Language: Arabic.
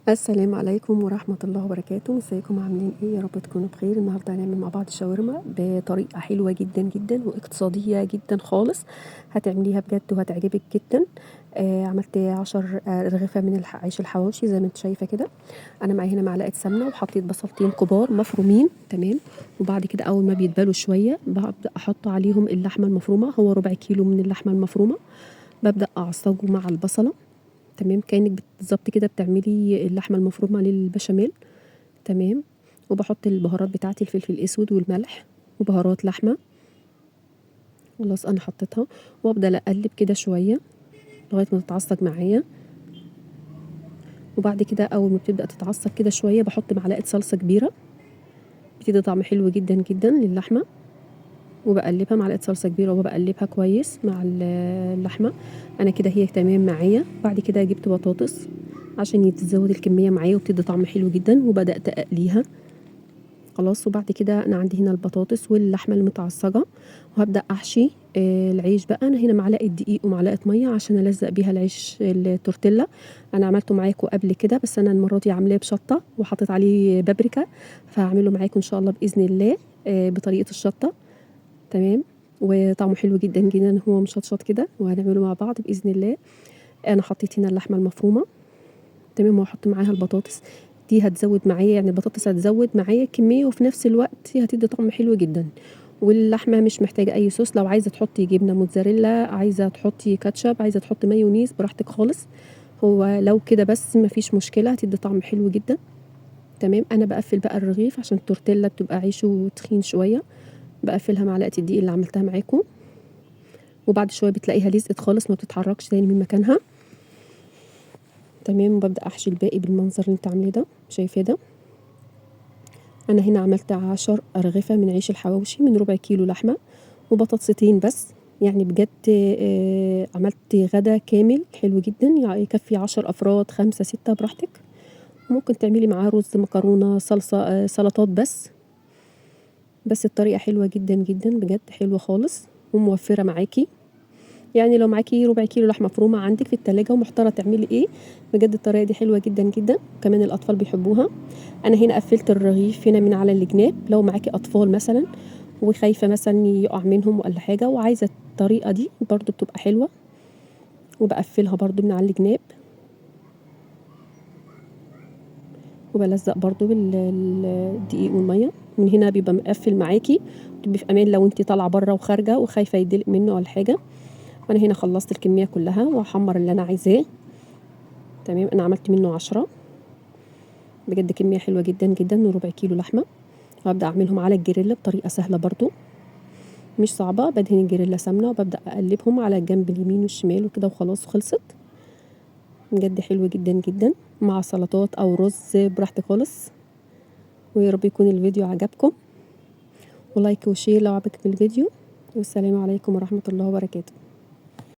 السلام عليكم ورحمة الله وبركاته. ازيكم عاملين ايه؟ يا رب تكونوا بخير. النهارده هنعمل مع بعض شاورما بطريقة حلوة جدا جدا واقتصادية جدا خالص. هتعمليها بجد وهتعجبك جدا. عملت 10 رغيفة من عيش الحواوشي زي ما انت شايفة كده. انا معايا هنا معلقة سمنة وحطيت بصلتين كبار مفرومين، تمام. وبعد كده اول ما بيتبالوا شوية ببدأ احط عليهم اللحمة المفرومة، هو ربع كيلو من اللحمة المفرومة. ببدأ اعصجه مع البصلة، تمام. كأنك بالظبط كده بتعملي اللحمة المفرومة للبشاميل، تمام. وبحط البهارات بتاعتي، الفلفل الاسود والملح وبهارات لحمة. خلاص انا حطيتها وافضل اقلب كده شوية لغاية ما تتعصج معايا. وبعد كده اول ما بتبدأ تتعصج كده شوية بحط معلقة صلصة كبيرة، بتدي طعم حلو جدا جدا للحمة. وبقلبها معلقة صلصة كبيرة وبقلبها كويس مع اللحمة. انا كده هي تمام معايا. بعد كده جبت بطاطس عشان يتزود الكمية معايا وبتدي طعم حلو جدا، وبدأت اقليها. خلاص، وبعد كده انا عندي هنا البطاطس واللحمه المتعصجه، وهبدا احشي العيش بقى. انا هنا معلقه دقيق ومعلقه ميه عشان الزق بيها العيش التورتيلا. انا عملته معاكم قبل كده بس انا المره دي عاملاه بشطه وحطيت عليه بابريكا، فهعمله معاكم ان شاء الله باذن الله بطريقه الشطه، تمام. وطعمه حلو جدا جدا، هو مشطشط كده وهنعمله مع بعض باذن الله. انا حطيت هنا اللحمه المفرومه، تمام. وهحط معاها البطاطس، دي هتزود معايا، يعني البطاطس هتزود معايا كمية وفي نفس الوقت هتدي طعم حلو جدا. واللحمة مش محتاجة أي صوص، لو عايزة تحطي جبنة موتزاريلا، عايزة تحطي كاتشب، عايزة تحطي مايونيز، براحتك خالص. هو لو كده بس مفيش مشكلة، هتدي طعم حلو جدا، تمام. أنا بقفل بقى الرغيف عشان التورتيلا بتبقى عيشه تخين شوية. بقفلها معلقة الدقيق اللي عملتها معاكم، وبعد شوية بتلاقيها لزقت خالص ما بتتحركش تاني من مكانها، تمام. وببدأ أحشي الباقي بالمنظر اللي انت عاملاه ده، شايفاه ده. انا هنا عملت 10 أرغفة من عيش الحواوشي من ربع كيلو لحمة وبطاطستين بس. يعني بجد عملت غدا كامل حلو جدا، يعني يكفي 10 أفراد، 5 6 براحتك. ممكن تعملي معاه رز، مكرونة، صلصة، سلطات بس الطريقة حلوة جدا جدا بجد، حلوة خالص وموفرة معاكي. يعني لو معاكي ربع كيلو لحمه مفرومه عندك في التلاجة ومحتاره تعملي ايه، بجد الطريقه دي حلوه جدا جدا، كمان الاطفال بيحبوها. انا هنا قفلت الرغيف هنا من على الجناب، لو معاكي اطفال مثلا وخايفه مثلا يقع منهم ولا حاجه وعايزه الطريقه دي برضو بتبقى حلوه. وبقفلها برضو من على الجناب، وبلزق برضو بالدقيق والميه. من هنا بيبقى مقفل معاكي، تبقي في امان لو انت طالعه بره وخارجه وخايفه يدلق منه ولا حاجه. وانا هنا خلصت الكميه كلها وهحمر اللي انا عايزاه، تمام. انا عملت منه 10، بجد كمية حلوة جدا جدا من ربع كيلو لحمة. وهبدأ أعملهم على الجريلا بطريقة سهلة برضو، مش صعبة. بدهن الجريلا سمنة وببدأ أقلبهم على الجنب اليمين والشمال وكده وخلاص وخلصت. بجد حلوة جدا جدا مع سلطات أو رز براحتك خالص. ويا رب يكون الفيديو عجبكم، ولايك وشير لو عجبك الفيديو. والسلام عليكم ورحمة الله وبركاته.